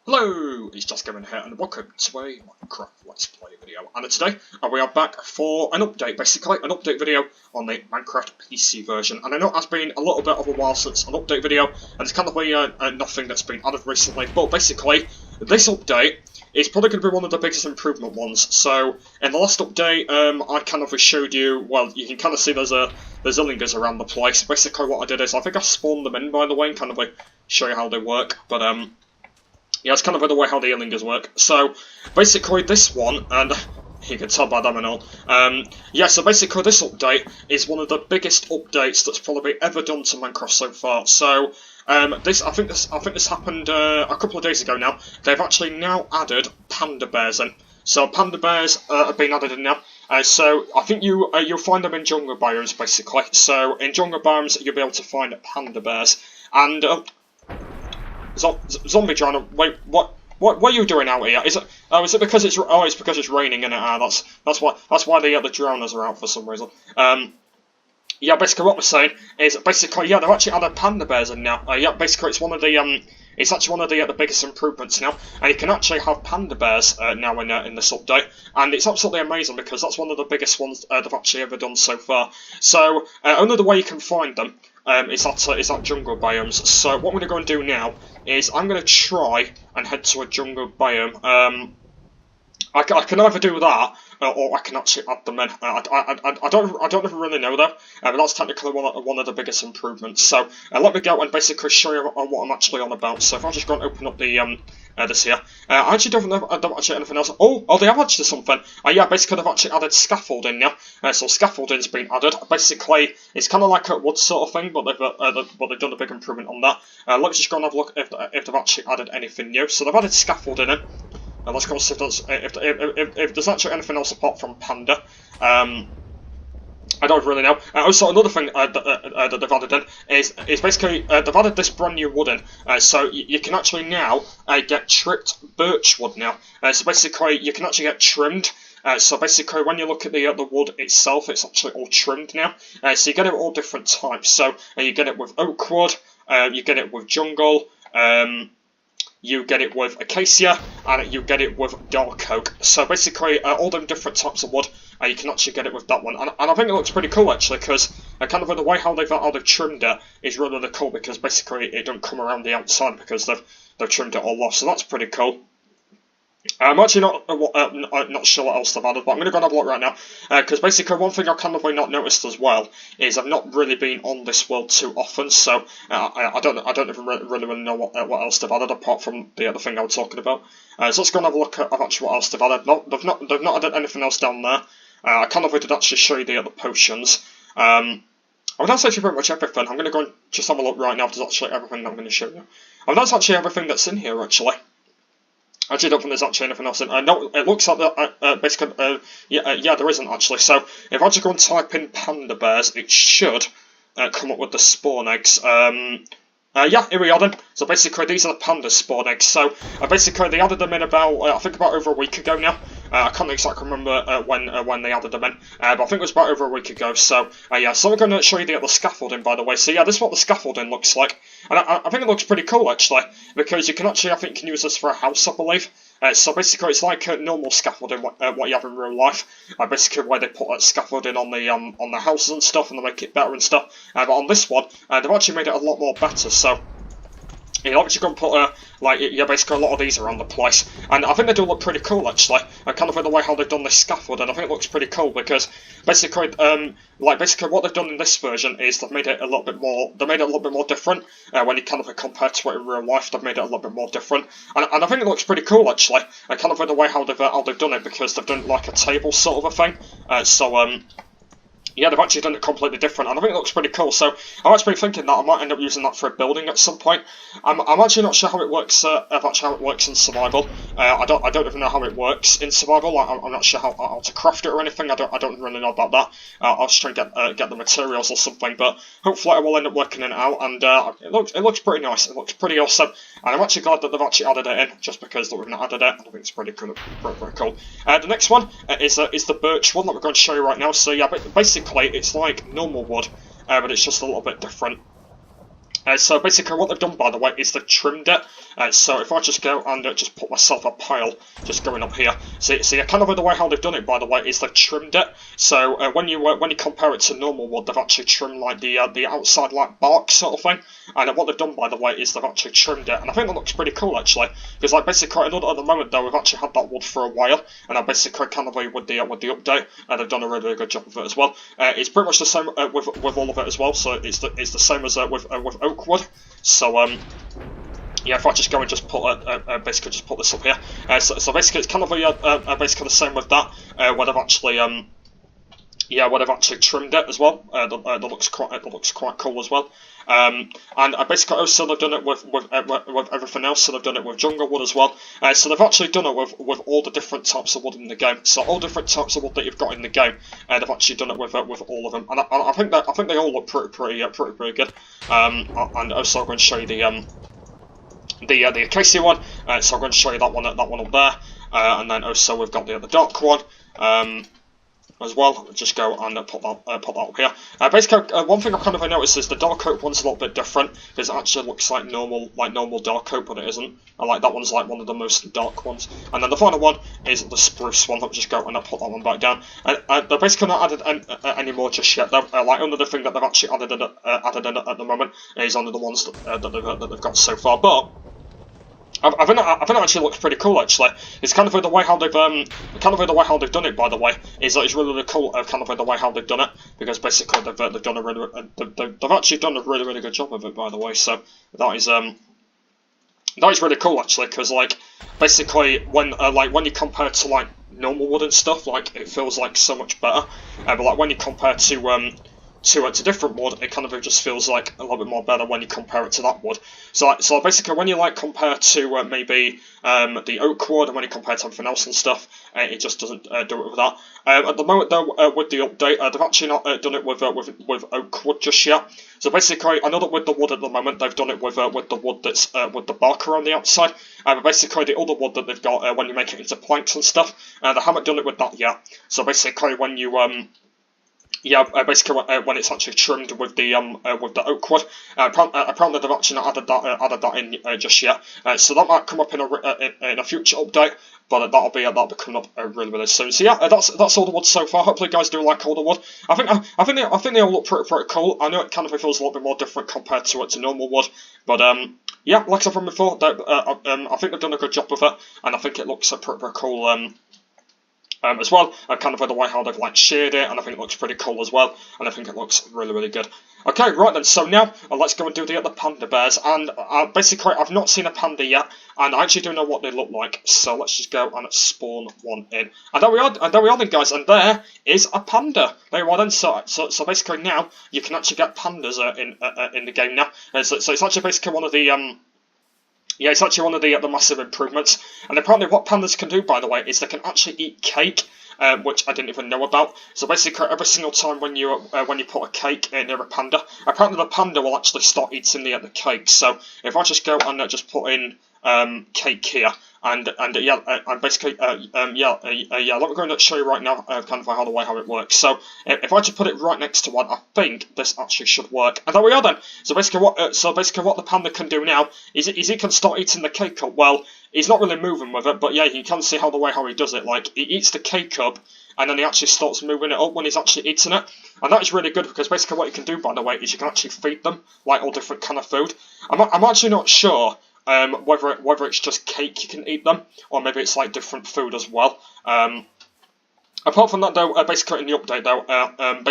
Hello, it's Just Gavin here, and welcome to a Minecraft Let's Play video. And today, we are back for an update, basically, an update video on the Minecraft PC version. And I know it has been a little bit of a while since an update video, and it's kind of nothing that's been added recently, but basically, this update is probably going to be one of the biggest improvement ones. So, in the last update, I kind of showed you, well, you can kind of see there's illingers around the place. Basically, what I did is, I think I spawned them in, by the way, and kind of show you how they work, but, yeah, it's kind of the way how the illingers work. So, basically this one, and you can tell by them and all, yeah, so basically this update is one of the biggest updates that's probably ever done to Minecraft so far. So, I think this happened a couple of days ago now. They've actually now added panda bears in. So panda bears have been added in now. So I think you'll find them in jungle biomes basically. So in jungle biomes you'll be able to find panda bears. And zombie giant. Wait, what are you doing out here? Is it because it's raining and that's why the drowners are out for some reason. Yeah, basically what we're saying is basically yeah, they've actually added panda bears in now. Yeah, basically it's one of the it's actually one of the biggest improvements now, and you can actually have panda bears now in this update, and it's absolutely amazing because that's one of the biggest ones they've actually ever done so far. So only the way you can find them is at jungle biomes. So what I'm going to go and do now is I'm going to try and head to a jungle biome. I can either do that, or I can actually add them in. I don't even really know though, but that's technically one of the biggest improvements. So let me go and basically show you what I'm actually on about. So if I just go and open up the this here, I actually don't actually anything else. Oh, they have actually something. Yeah, basically they've actually added scaffolding now. So scaffolding's been added. Basically, it's kind of like a wood sort of thing, but they've done a big improvement on that. Let's just go and have a look if they've actually added anything new. So they've added scaffolding in. Let's go see if there's actually anything else apart from Panda. I don't really know. Also, another thing that they've added in is basically they've added this brand new wood in. So you can actually now get tripped birch wood now. So basically you can actually get trimmed. So basically when you look at the wood itself, it's actually all trimmed now. So you get it with all different types. So you get it with oak wood, you get it with jungle. You get it with acacia, and you get it with dark oak. So basically, all them different types of wood, you can actually get it with that one. And I think it looks pretty cool actually, because kind of the way how they've trimmed it is really cool, because basically it don't come around the outside because they've trimmed it all off. So that's pretty cool. I'm actually not sure what else they've added, but I'm going to go and have a look right now, because basically one thing I've kind of not noticed as well is I've not really been on this world too often, so I don't even really know what else they've added apart from the other thing I was talking about. So let's go and have a look at actually what else they've added. No, they've not added anything else down there. I kind of did actually show you the other potions. I mean, that's actually pretty much everything. I'm going to go and just have a look right now if there's actually everything that I'm going to show you. I mean, that's actually everything that's in here actually. I actually don't think there's actually anything else in. No, it looks like basically, yeah, there isn't actually. So if I just go and type in panda bears, it should come up with the spawn eggs. Yeah, here we are then. So basically, these are the panda spawn eggs. So basically, they added them in about, I think about over a week ago now. I can't exactly remember when they added them in, but I think it was about over a week ago. So yeah, so I'm going to show you the scaffolding, by the way. So yeah, this is what the scaffolding looks like, and I think it looks pretty cool actually, because you can actually, I think, you can use this for a house, I believe. So basically, it's like normal scaffolding, what you have in real life. Basically, where they put scaffolding on the houses and stuff, and they make it better and stuff. But on this one, they've actually made it a lot more better. So you're actually going to put basically a lot of these around the place, and I think they do look pretty cool actually. Kind of the way how they've done this scaffolding, I think it looks pretty cool because basically, basically what they've done in this version is they've made it a little bit more. They made it a little bit more different when you kind of compare to it in real life. They've made it a little bit more different, and I think it looks pretty cool actually. Kind of the way how they've done it, because they've done like a table sort of a thing. Yeah, they've actually done it completely different, and I think it looks pretty cool. So I'm actually thinking that I might end up using that for a building at some point. I'm actually not sure how it works. How it works in survival. I don't even know how it works in survival. I'm not sure how to craft it or anything. I don't really know about that. I'll just try and get the materials or something. But hopefully I will end up working it out. And it looks pretty nice. It looks pretty awesome. And I'm actually glad that they've actually added it in, just because they've not added it. I think it's pretty cool. Pretty cool. The next one is the birch one that we're going to show you right now. So yeah, basically it's like normal wood, but it's just a little bit different. So basically what they've done, by the way, is they've trimmed it. So if I just go and just put myself a pile just going up here. See, kind of the way how they've done it, by the way, is they've trimmed it. So when you compare it to normal wood, they've actually trimmed like the outside like bark sort of thing. And what they've done, by the way, is they've actually trimmed it. And I think that looks pretty cool, actually. Because like basically at the moment though, we've actually had that wood for a while, and I basically kind of with the update, they've done a really, really good job of it as well. It's pretty much the same with all of it as well. So it's the same as with oak wood. So yeah, if I just go and just put basically just put this up here, so basically it's kind of basically the same with that, where they've actually where they've actually trimmed it as well. That looks quite cool as well. And basically also they've done it with everything else. So they've done it with jungle wood as well. So they've actually done it with all the different types of wood in the game. So all different types of wood that you've got in the game, they've actually done it with all of them. And I think they all look pretty good. And also I'm going to show you the acacia one. So I'm going to show you that one up there. And then also we've got the dark one. As well, just go and put that up here. Basically, one thing I kind of noticed is the dark oak one's a little bit different because it actually looks like normal dark oak, but it isn't. I like that one's like one of the most dark ones. And then the final one is the spruce one. I'll just go and put that one back down. They're basically not added any more just yet. Like under the thing that they've actually added in at the moment is under the ones that they've got so far, but. I think it actually looks pretty cool. Actually, it's kind of the way how they've done it. By the way, is that it's really, really cool. Kind of the way how they've done it, because basically they've done they've actually done a really, really good job of it. By the way, so that is really cool actually, because like basically when you compare to like normal wood and stuff, like it feels like so much better. But like when you compare to different wood, it kind of just feels like a little bit more better when you compare it to that wood. So basically when you like compare to maybe the oak wood, and when you compare to everything else and stuff, it just doesn't do it with that. At the moment though, with the update, they've actually not done it with oak wood just yet. So basically, I know that with the wood at the moment, they've done it with the wood that's with the bark around the outside. But basically, the other wood that they've got when you make it into planks and stuff, they haven't done it with that yet. So basically, when you basically when it's actually trimmed with the oak wood, apparently they've actually not added that in just yet. So that might come up in a future update, but that'll be coming up really, really soon. So yeah, that's all the wood so far. Hopefully you guys do like all the wood. I think they all look pretty cool. I know it kind of feels a little bit more different compared to normal wood, but yeah, like I said from before, I think they've done a good job with it, and I think it looks pretty cool. As well, kind of the way how they've like sheared it, and I think it looks pretty cool as well, and I think it looks really, really good. Okay, right then, so now let's go and do the other panda bears, and basically I've not seen a panda yet, and I actually don't know what they look like, so let's just go and spawn one in. And there we are then guys, and there is a panda. There you are then, so basically now you can actually get pandas in the game now, so it's actually basically one of the yeah, it's actually one of the massive improvements. And apparently what pandas can do, by the way, is they can actually eat cake, which I didn't even know about. So basically every single time when you put a cake near a panda, apparently the panda will actually start eating the cake. So if I just go and just put in cake here, and basically let me go and show you right now kind of how it works. So if I just put it right next to one, I think this actually should work. And there we are then. So basically what the panda can do now is he can start eating the cake up. Well, he's not really moving with it, but yeah, you can see how he does it. Like he eats the cake up, and then he actually starts moving it up when he's actually eating it. And that is really good, because basically what you can do, by the way, is you can actually feed them like all different kind of food. I'm actually not sure whether it's just cake you can eat them, or maybe it's like different food as well. Apart from that though, basically in the update though, I'm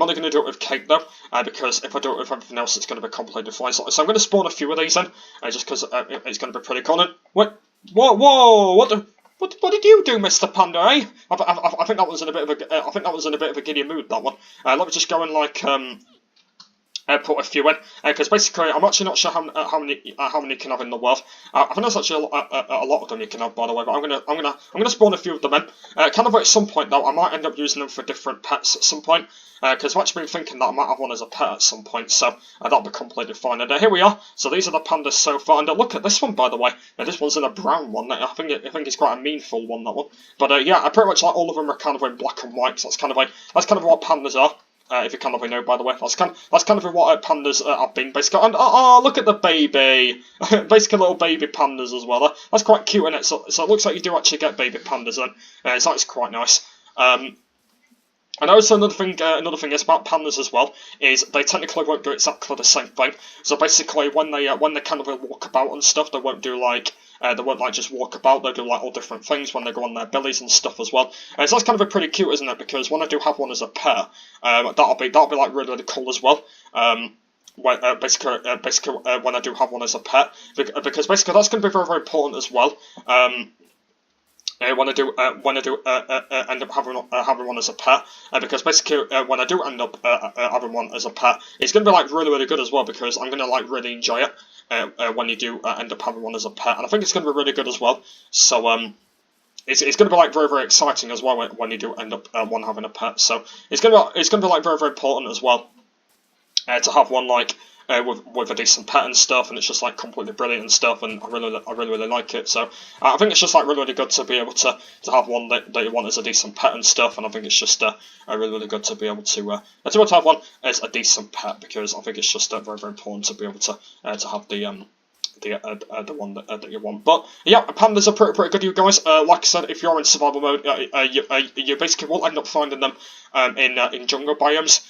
only going to do it with cake though, because if I do it with everything else, it's going to be completely fine. So I'm going to spawn a few of these in, just because it's going to be pretty cool. And whoa, what did you do, Mr. Panda? Eh? I think that was in a bit of a giddy mood. That one. Let me just go and like put a few in, because basically I'm actually not sure how many you can have in the world. I think there's actually a lot of them you can have, by the way. But I'm gonna spawn a few of them in. Kind of at some point though, I might end up using them for different pets at some point. Because I've actually been thinking that I might have one as a pet at some point, so that'll be completely fine. And here we are. So these are the pandas so far. And look at this one, by the way. This one's in a brown one. I think it's quite a meanful one, that one. But yeah, I pretty much like all of them are kind of in black and white. So that's kind of what pandas are. If you kind of know, by the way, that's kind of what pandas have been basically. And look at the baby, basically little baby pandas as well. That's quite cute, isn't it? So it looks like you do actually get baby pandas, and so it's quite nice. And also another thing is about pandas as well is they technically won't do exactly the same thing. So basically, when they kind of walk about and stuff, they won't do like they won't like just walk about. They'll do like all different things when they go on their bellies and stuff as well. So that's kind of pretty cute, isn't it? Because when I do have one as a pet, that'll be like really cool as well. Basically, when I do have one as a pet, because basically that's going to be very important as well. When I do end up having one as a pet, because basically when I do end up having one as a pet, it's going to be like really good as well, because I'm going to like really enjoy it when you do end up having one as a pet, and I think it's going to be really good as well. So it's going to be like very exciting as well when you do end up one having a pet. So it's going to be like very important as well to have one like. With a decent pet and stuff, and it's just like completely brilliant and stuff, and I really like it. So I think it's just like really good to be able to have one that you want as a decent pet and stuff, and I think it's just really good to be able to have one as a decent pet, because I think it's just very important to be able to have the one that you want. But yeah, pandas are pretty good, you guys. Like I said, if you're in survival mode, you basically will end up finding them in jungle biomes.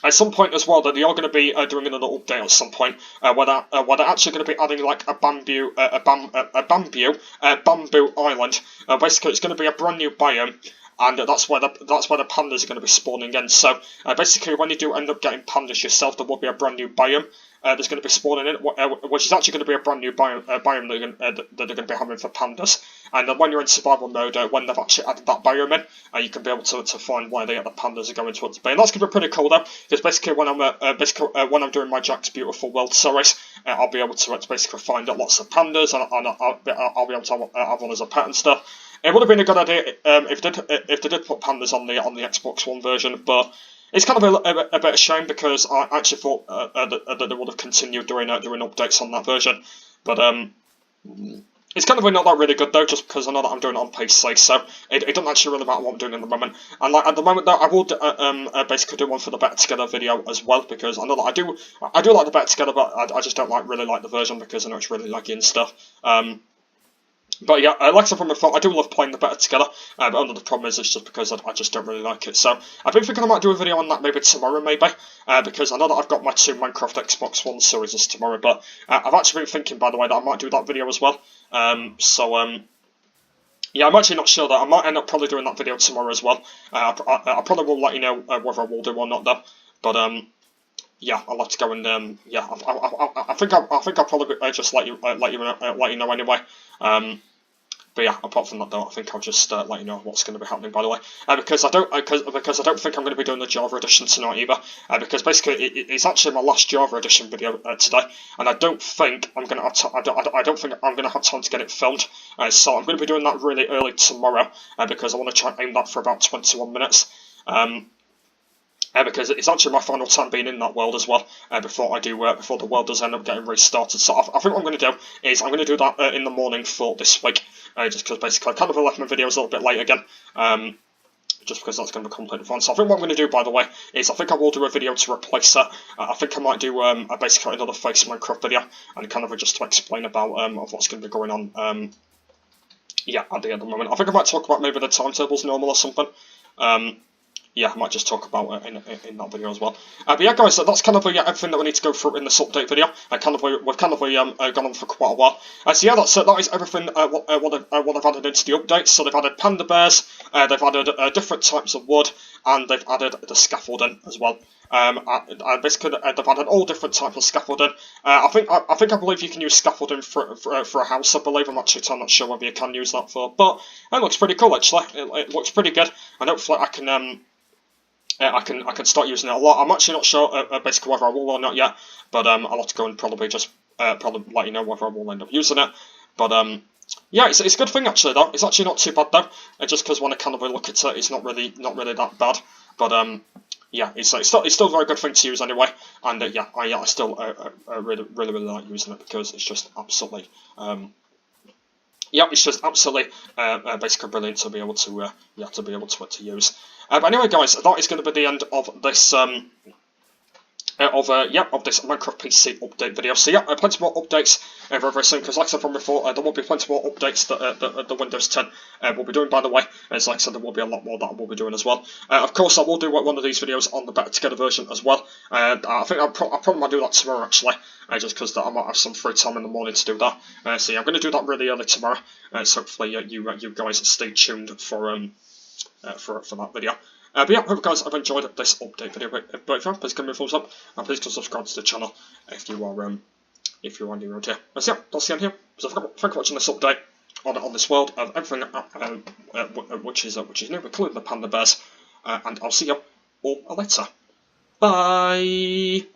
At some point as well, that they are going to be doing another update at some point, where they're actually going to be adding like a bamboo island. Basically, it's going to be a brand new biome, and that's where the pandas are going to be spawning in. So basically, when you do end up getting pandas yourself, there will be a brand new biome that's going to be spawning in, which is actually going to be a brand new biome that they're going to be having for pandas. And when you're in survival mode, when they've actually added that biome in, you can be able to find where the pandas are going to be. And that's going to be pretty cool though, because basically when I'm doing my Jack's Beautiful World series, I'll be able to basically find lots of pandas, and I'll be able to have one as a pet and stuff. It would have been a good idea if they did put pandas on the Xbox One version, but it's kind of a bit of a shame, because I actually thought that they would have continued doing updates on that version. But it's kind of not that really good though, just because I know that I'm doing it on PC, so it doesn't actually really matter what I'm doing at the moment. And like at the moment though, I will basically do one for the Better Together video as well, because I know that I do like the Better Together, but I just don't really like the version, because I know it's really laggy and stuff. But yeah, like I said from before, I do love playing the Better Together, but only the problem is it's just because I just don't really like it. So I've been thinking I might do a video on that maybe tomorrow, because I know that I've got my 2 Minecraft Xbox One series tomorrow, but I've actually been thinking, by the way, that I might do that video as well. Yeah, I'm actually not sure that I might end up probably doing that video tomorrow as well. I probably will let you know whether I will do or not though. But yeah, I'll have to go and yeah, I think I'll probably just let you know anyway. But yeah, apart from that though, I think I'll just let you know what's going to be happening. By the way, because I don't think I'm going to be doing the Java edition tonight either. Because basically it's actually my last Java edition video today, and I don't think I'm going to have I don't think I'm going to have time to get it filmed. So I'm going to be doing that really early tomorrow, because I want to try and aim that for about 21 minutes. Because it's actually my final time being in that world as well, before the world does end up getting restarted. So I think what I'm going to do is I'm going to do that in the morning for this week, just because basically I kind of left my videos a little bit late again, just because that's going to be completely fine. So I think what I'm going to do, by the way, is I think I will do a video to replace it. I think I might do basically another Face Minecraft video, and kind of just to explain about of what's going to be going on. Yeah, at the moment, I think I might talk about maybe the timetables normal or something. Yeah, I might just talk about it in that video as well. But yeah, guys, that's kind of everything that we need to go through in this update video. We've kind of gone on for quite a while. So yeah, that is everything what they've added into the update. So they've added panda bears, they've added different types of wood, and they've added the scaffolding as well. Basically, they've added all different types of scaffolding. I believe you can use scaffolding for a house. I believe. I'm not sure whether you can use that for, but it looks pretty cool actually. It looks pretty good, and hopefully I can start using it a lot. I'm actually not sure basically whether I will or not yet, but I'll have to go and probably just probably let you know whether I will end up using it. But yeah, it's a good thing actually though. It's actually not too bad though. Just because when I kind of look at it, it's not really that bad. But yeah, it's still a very good thing to use anyway. And yeah, I still really like using it, because it's just absolutely yeah, it's just absolutely basically brilliant to be able to use. But anyway, guys, that is going to be the end of this of this Minecraft PC update video. So yeah, plenty more updates very, very soon, because like I said from before, there will be plenty more updates that the Windows 10 will be doing, by the way. As like I said, there will be a lot more that I will be doing as well. Of course, I will do one of these videos on the Better Together version as well. I think I probably might do that tomorrow, actually, just because I might have some free time in the morning to do that. So yeah, I'm going to do that really early tomorrow, so hopefully you guys stay tuned for that video. But yeah, hope you guys have enjoyed this update video. But if you have, please give me a thumbs up, and please do subscribe to the channel if you are new around here. So yeah, that's the end here. So thank you for watching this update on this world of everything which is new, including the panda bears. And I'll see you all later. Bye.